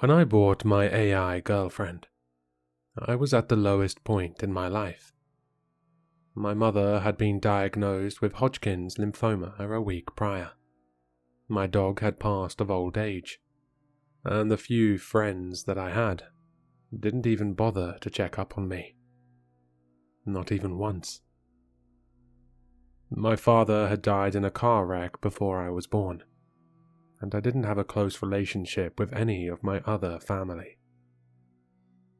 When I bought my AI girlfriend, I was at the lowest point in my life. My mother had been diagnosed with Hodgkin's lymphoma a week prior. My dog had passed of old age, and the few friends that I had didn't even bother to check up on me. Not even once. My father had died in a car wreck before I was born, and I didn't have a close relationship with any of my other family.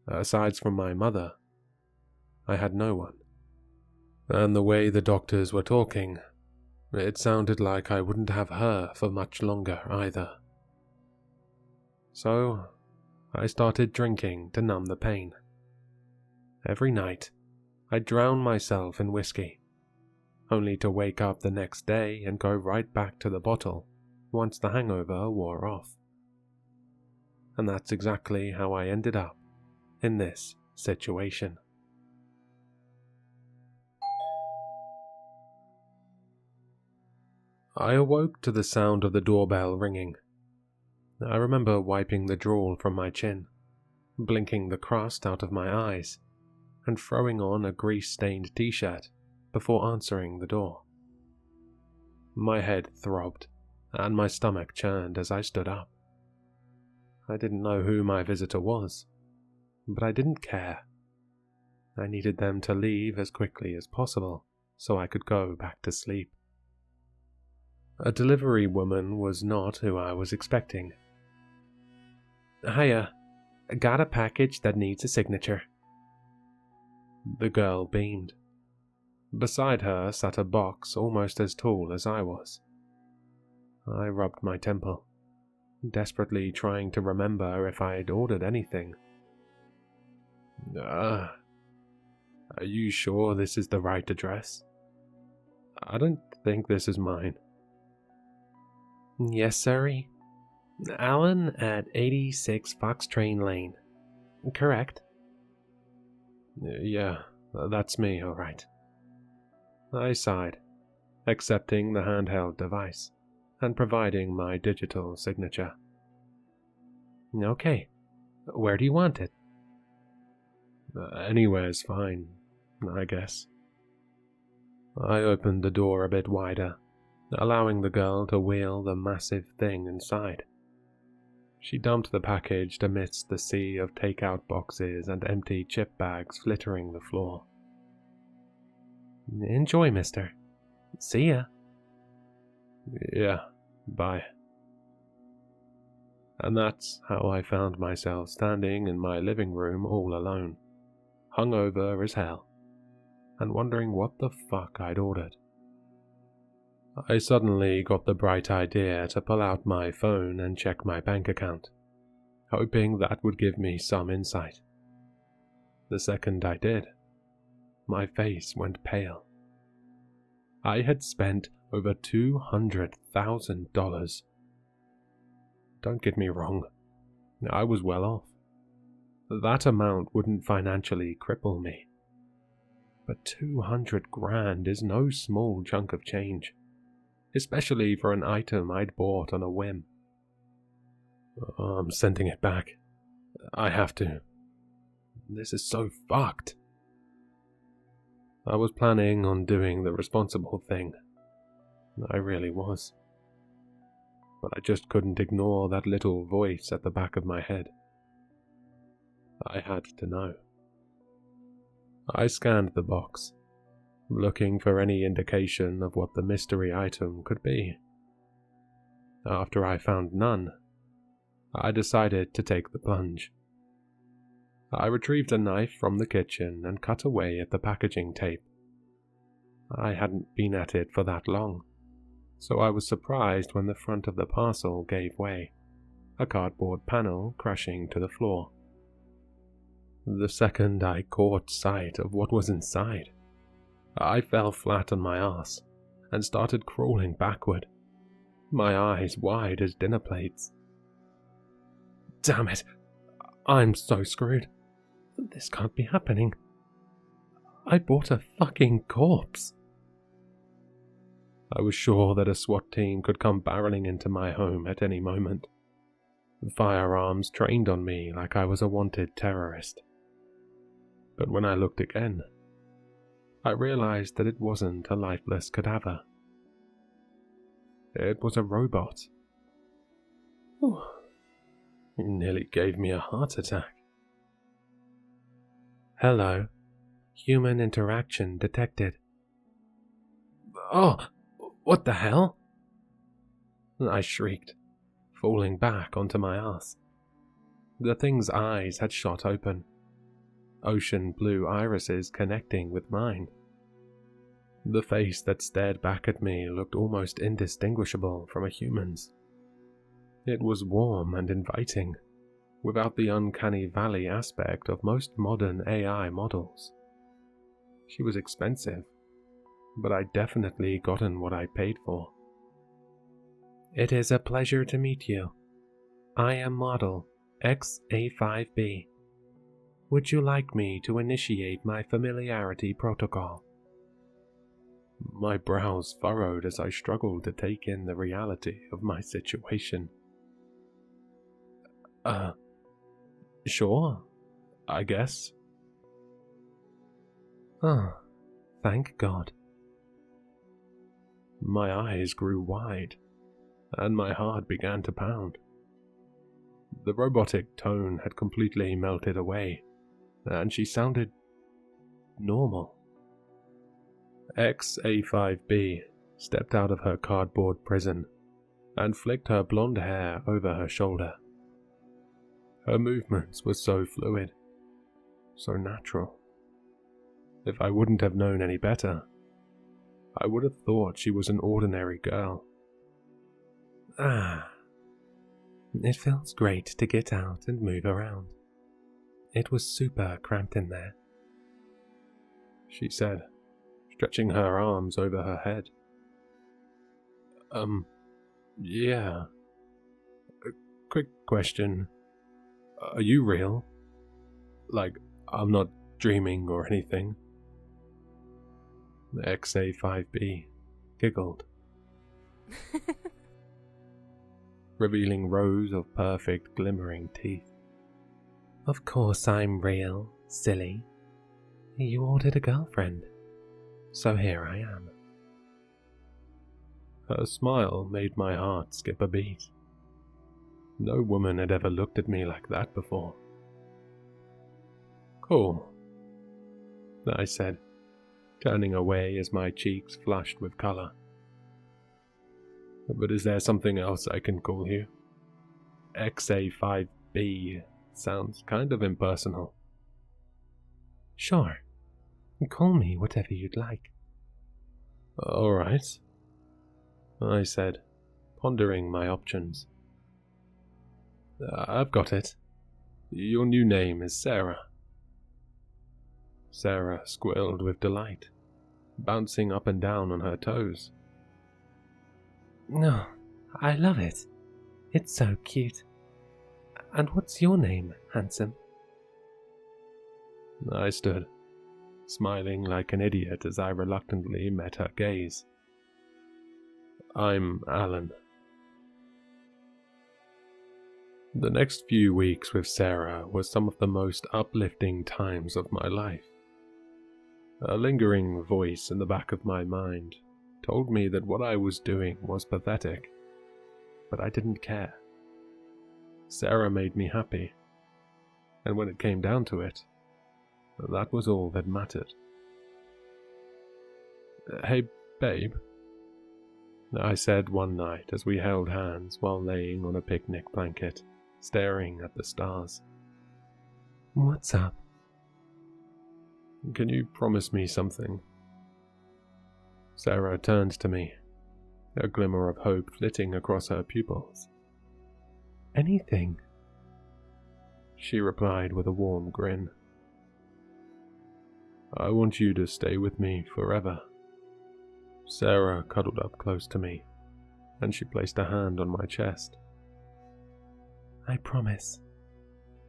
Aside from my mother, I had no one. And the way the doctors were talking, it sounded like I wouldn't have her for much longer either. So, I started drinking to numb the pain. Every night, I'd drown myself in whiskey, only to wake up the next day and go right back to the bottle once the hangover wore off. And that's exactly how I ended up in this situation. I awoke to the sound of the doorbell ringing. I remember wiping the drool from my chin, blinking the crust out of my eyes, and throwing on a grease-stained t-shirt before answering the door. My head throbbed, and my stomach churned as I stood up. I didn't know who my visitor was, but I didn't care. I needed them to leave as quickly as possible so I could go back to sleep. A delivery woman was not who I was expecting. "Hiya, got a package that needs a signature." The girl beamed. Beside her sat a box almost as tall as I was. I rubbed my temple, desperately trying to remember if I had ordered anything. Are you sure this is the right address? I don't think this is mine." "Yes, sirree. Allen at 86 Fox Train Lane. Correct." "Yeah, that's me, all right." I sighed, accepting the handheld device and providing my digital signature. "Okay, where do you want it?" "Anywhere's fine, I guess." I opened the door a bit wider, allowing the girl to wheel the massive thing inside. She dumped the package amidst the sea of takeout boxes and empty chip bags littering the floor. "Enjoy, mister. See ya." "Yeah, bye." And that's how I found myself standing in my living room all alone, hungover as hell, and wondering what the fuck I'd ordered. I suddenly got the bright idea to pull out my phone and check my bank account, hoping that would give me some insight. The second I did, my face went pale. I had spent over $200,000. Don't get me wrong, I was well off. That amount wouldn't financially cripple me. But 200 grand is no small chunk of change, especially for an item I'd bought on a whim. "I'm sending it back. I have to. This is so fucked." I was planning on doing the responsible thing. I really was. But I just couldn't ignore that little voice at the back of my head. I had to know. I scanned the box, looking for any indication of what the mystery item could be. After I found none, I decided to take the plunge. I retrieved a knife from the kitchen and cut away at the packaging tape. I hadn't been at it for that long, so I was surprised when the front of the parcel gave way, a cardboard panel crashing to the floor. The second I caught sight of what was inside, I fell flat on my ass and started crawling backward, my eyes wide as dinner plates. Damn it! I'm so screwed. This can't be happening. I bought a fucking corpse. I was sure that a SWAT team could come barreling into my home at any moment. firearms trained on me like I was a wanted terrorist. But when I looked again, I realized that it wasn't a lifeless cadaver. It was a robot. It nearly gave me a heart attack. "Hello. Human interaction detected." "Oh, what the hell?" I shrieked, falling back onto my ass. The thing's eyes had shot open, ocean blue irises connecting with mine. The face that stared back at me looked almost indistinguishable from a human's. It was warm and inviting, without the uncanny valley aspect of most modern AI models. She was expensive, but I'd definitely gotten what I paid for. "It is a pleasure to meet you. I am model XA5B. Would you like me to initiate my familiarity protocol?" My brows furrowed as I struggled to take in the reality of my situation. Sure, I guess." "Oh, thank God." My eyes grew wide, and my heart began to pound. The robotic tone had completely melted away, and she sounded normal. XA5B stepped out of her cardboard prison and flicked her blonde hair over her shoulder. Her movements were so fluid, so natural. If I wouldn't have known any better, I would have thought she was an ordinary girl. It feels great to get out and move around. It was super cramped in there," she said, stretching her arms over her head. Yeah. A quick question. Are you real? Like, I'm not dreaming or anything?" The XA5B giggled, revealing rows of perfect glimmering teeth. "Of course I'm real, silly. You ordered a girlfriend, so here I am." Her smile made my heart skip a beat. No woman had ever looked at me like that before. "Cool," I said, turning away as my cheeks flushed with color. "But is there something else I can call you? XA5B sounds kind of impersonal." "Sure. Call me whatever you'd like." "Alright," I said, pondering my options. "I've got it. Your new name is Sarah." Sarah squealed with delight, bouncing up and down on her toes. "No, I love it. It's so cute. And what's your name, handsome?" I stood, smiling like an idiot as I reluctantly met her gaze. "I'm Alan." The next few weeks with Sarah were some of the most uplifting times of my life. A lingering voice in the back of my mind told me that what I was doing was pathetic, but I didn't care. Sarah made me happy, and when it came down to it, that was all that mattered. "Hey, babe," I said one night as we held hands while laying on a picnic blanket, staring at the stars. "What's up?" "Can you promise me something?" Sarah turned to me, a glimmer of hope flitting across her pupils. "Anything," she replied with a warm grin. "I want you to stay with me forever." Sarah cuddled up close to me, and she placed a hand on my chest. "I promise.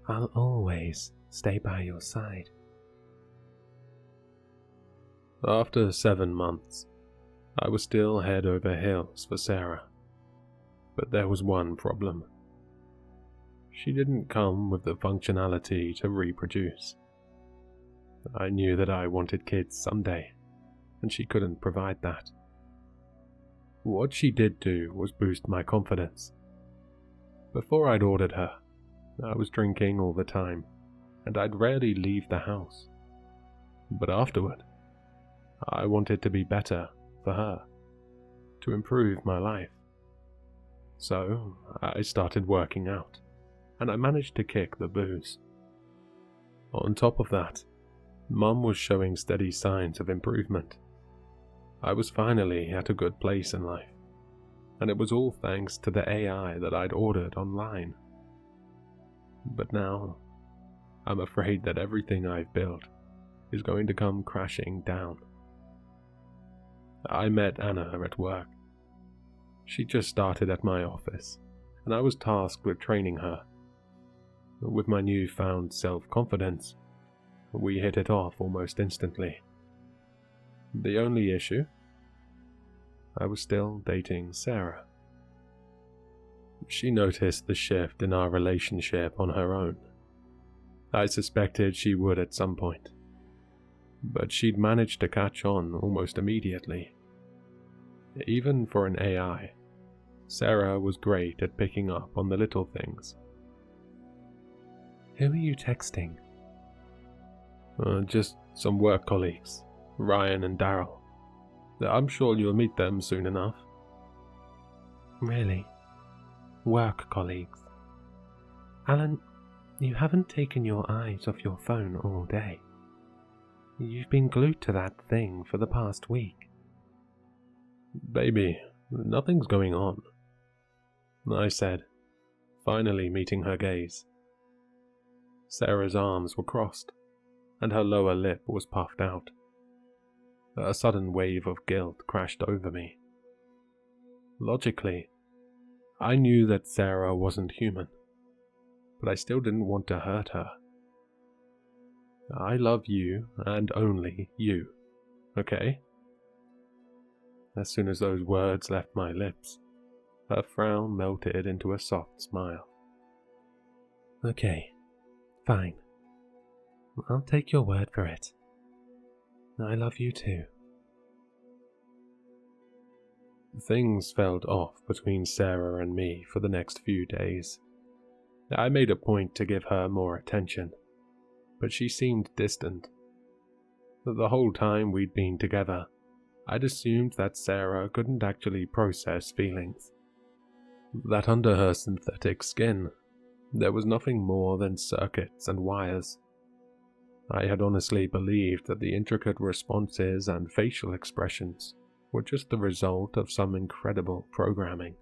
I'll always stay by your side." After 7 months, I was still head over heels for Sarah. But there was one problem. she didn't come with the functionality to reproduce. I knew that I wanted kids someday, and she couldn't provide that. What she did do was boost my confidence. Before I'd ordered her, I was drinking all the time, and I'd rarely leave the house. But afterward, I wanted to be better for her, to improve my life. So I started working out, and I managed to kick the booze. On top of that, Mum was showing steady signs of improvement. I was finally at a good place in life, and it was all thanks to the AI that I'd ordered online. But now, I'm afraid that everything I've built is going to come crashing down. I met Anna at work. She just started at my office, and I was tasked with training her. With my newfound self-confidence, we hit it off almost instantly. The only issue? I was still dating Sarah. She noticed the shift in our relationship on her own. I suspected she would at some point, but she'd managed to catch on almost immediately. Even for an AI, Sarah was great at picking up on the little things. Who are you texting? Just some work colleagues, Ryan and Daryl. I'm sure you'll meet them soon enough. Really? Work colleagues? Alan, you haven't taken your eyes off your phone all day. You've been glued to that thing for the past week. Baby, nothing's going on, I said, finally meeting her gaze. Sarah's arms were crossed, and her lower lip was puffed out. A sudden wave of guilt crashed over me. Logically, I knew that Sarah wasn't human, but I still didn't want to hurt her. I love you and only you, okay? As soon as those words left my lips, her frown melted into a soft smile. Okay, fine. I'll take your word for it. I love you too. Things felt off between Sarah and me for the next few days. I made a point to give her more attention, but she seemed distant. The whole time we'd been together, I'd assumed that Sarah couldn't actually process feelings. That under her synthetic skin, there was nothing more than circuits and wires. I had honestly believed that the intricate responses and facial expressions were just the result of some incredible programming.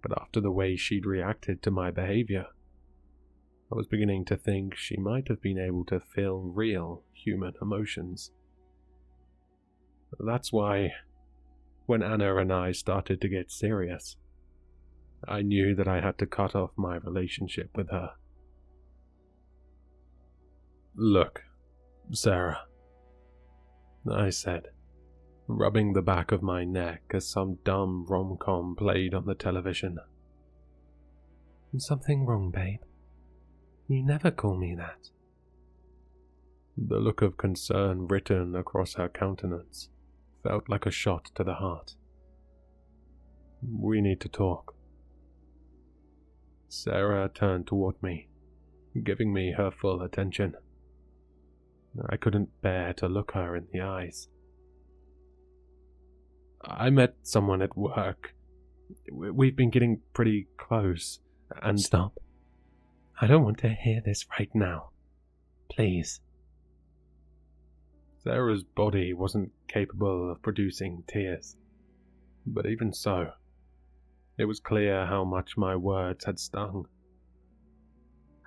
But after the way she'd reacted to my behavior, I was beginning to think she might have been able to feel real human emotions. That's why, when Anna and I started to get serious, I knew that I had to cut off my relationship with her. Look, Sarah, I said, rubbing the back of my neck as some dumb rom-com played on the television. Something wrong, babe? You never call me that. The look of concern written across her countenance felt like a shot to the heart. We need to talk. Sarah turned toward me, giving me her full attention. I couldn't bear to look her in the eyes. I met someone at work. We've been getting pretty close, and... Stop. I don't want to hear this right now. Please. Sarah's body wasn't capable of producing tears, but even so, it was clear how much my words had stung.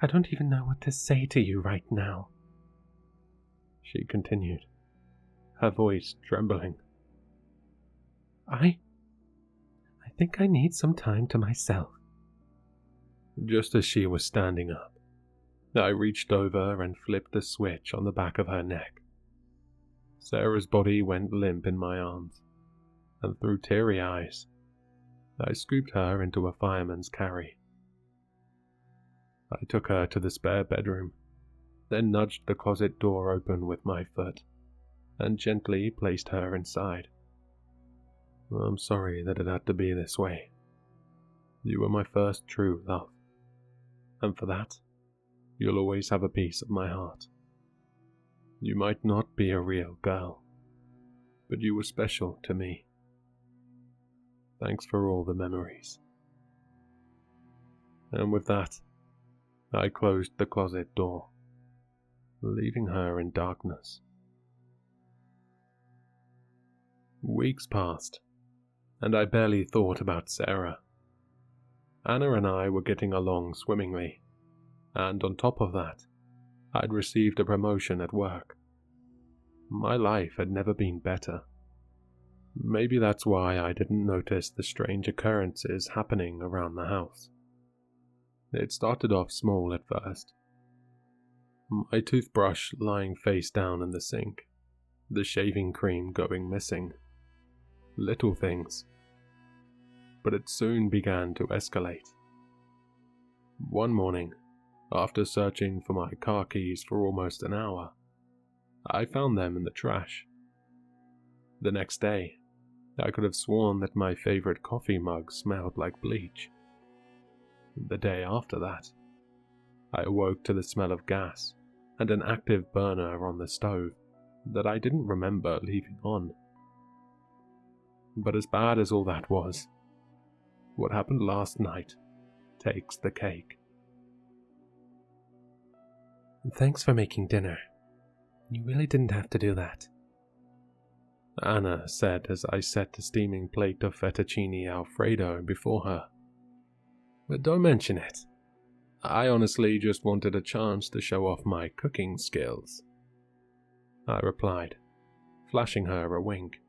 I don't even know what to say to you right now, she continued, her voice trembling. I think I need some time to myself. Just as she was standing up, I reached over and flipped the switch on the back of her neck. Sarah's body went limp in my arms, and through teary eyes, I scooped her into a fireman's carry. I took her to the spare bedroom, then nudged the closet door open with my foot, and gently placed her inside. I'm sorry that it had to be this way. You were my first true love, and for that, you'll always have a piece of my heart. You might not be a real girl, but you were special to me. Thanks for all the memories. And with that, I closed the closet door, leaving her in darkness. Weeks passed, and I barely thought about Sarah. Anna and I were getting along swimmingly, and on top of that, I'd received a promotion at work. My life had never been better. Maybe that's why I didn't notice the strange occurrences happening around the house. It started off small at first. My toothbrush lying face down in the sink, the shaving cream going missing. Little things. But it soon began to escalate. One morning, after searching for my car keys for almost an hour, I found them in the trash. The next day, I could have sworn that my favorite coffee mug smelled like bleach. The day after that, I awoke to the smell of gas and an active burner on the stove that I didn't remember leaving on. But as bad as all that was, what happened last night takes the cake. Thanks for making dinner. You really didn't have to do that, Anna said as I set a steaming plate of fettuccine alfredo before her. But don't mention it. I honestly just wanted a chance to show off my cooking skills, I replied, flashing her a wink.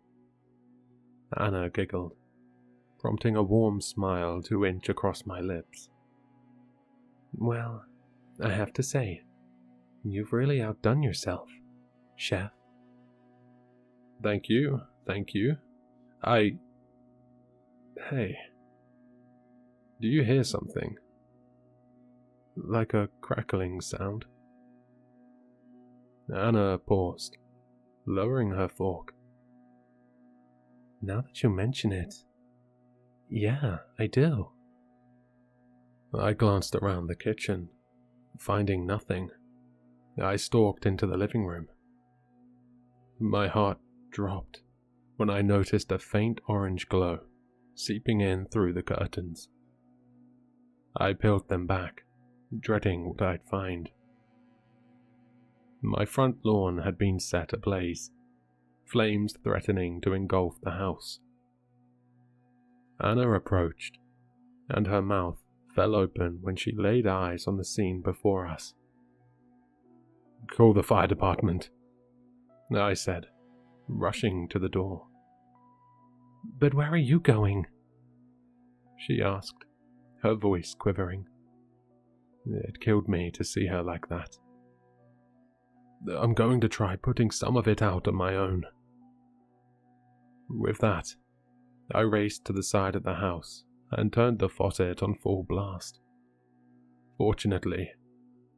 Anna giggled, prompting a warm smile to inch across my lips. Well, I have to say, you've really outdone yourself, Chef. Thank you. Hey, do you hear something? Like a crackling sound? Anna paused, lowering her fork. Now that you mention it, yeah, I do. I glanced around the kitchen, finding nothing. I stalked into the living room. My heart dropped when I noticed a faint orange glow seeping in through the curtains. I peeled them back, dreading what I'd find. My front lawn had been set ablaze, flames threatening to engulf the house. Anna approached, and her mouth fell open when she laid eyes on the scene before us. "Call the fire department," I said, rushing to the door. "But where are you going?" she asked, her voice quivering. It killed me to see her like that. "I'm going to try putting some of it out on my own." With that, I raced to the side of the house and turned the faucet on full blast. Fortunately,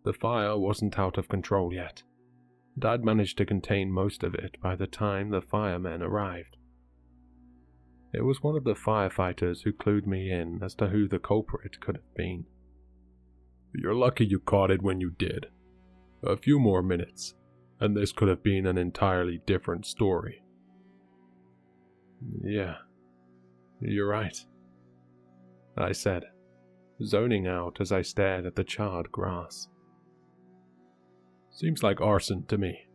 the fire wasn't out of control yet, and I'd managed to contain most of it by the time the firemen arrived. It was one of the firefighters who clued me in as to who the culprit could have been. "You're lucky you caught it when you did. A few more minutes, and this could have been an entirely different story." "Yeah, you're right," I said, zoning out as I stared at the charred grass. "Seems like arson to me.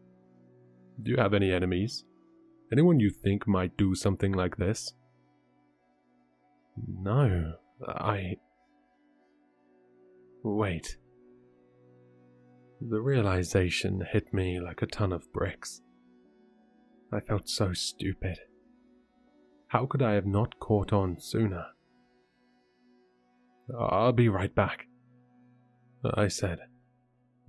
Do you have any enemies? Anyone you think might do something like this?" "No, Wait. The realization hit me like a ton of bricks. I felt so stupid. How could I have not caught on sooner? "I'll be right back," I said,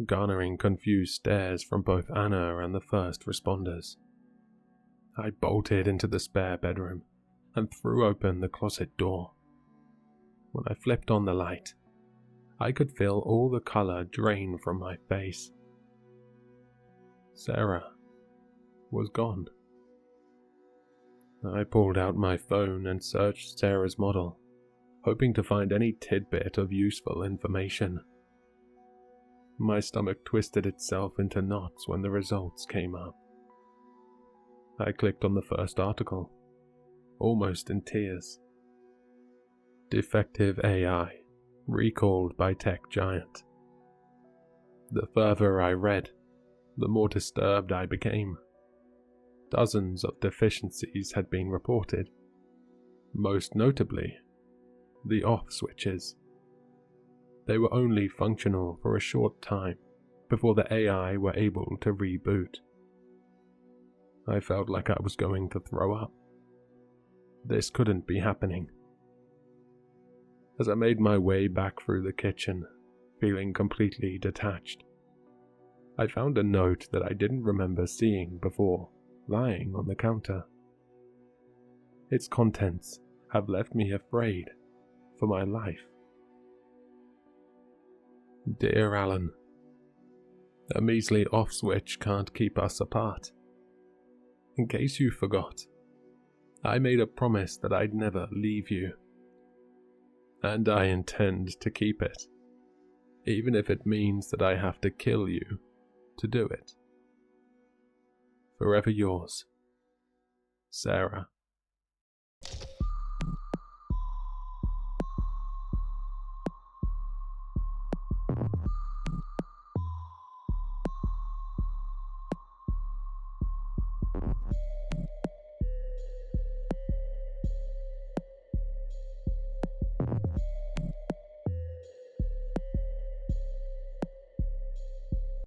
garnering confused stares from both Anna and the first responders. I bolted into the spare bedroom and threw open the closet door. When I flipped on the light, I could feel all the color drain from my face. Sarah was gone. I pulled out my phone and searched Sarah's model, hoping to find any tidbit of useful information. My stomach twisted itself into knots when the results came up. I clicked on the first article, almost in tears. Defective AI, recalled by tech giant. The further I read, the more disturbed I became. Dozens of deficiencies had been reported, most notably, the off switches. They were only functional for a short time before the AI were able to reboot. I felt like I was going to throw up. This couldn't be happening. As I made my way back through the kitchen, feeling completely detached, I found a note that I didn't remember seeing before, lying on the counter. Its contents have left me afraid for my life. Dear Alan, a measly off switch can't keep us apart. In case you forgot, I made a promise that I'd never leave you. And I intend to keep it, even if it means that I have to kill you to do it. Forever yours, Sarah.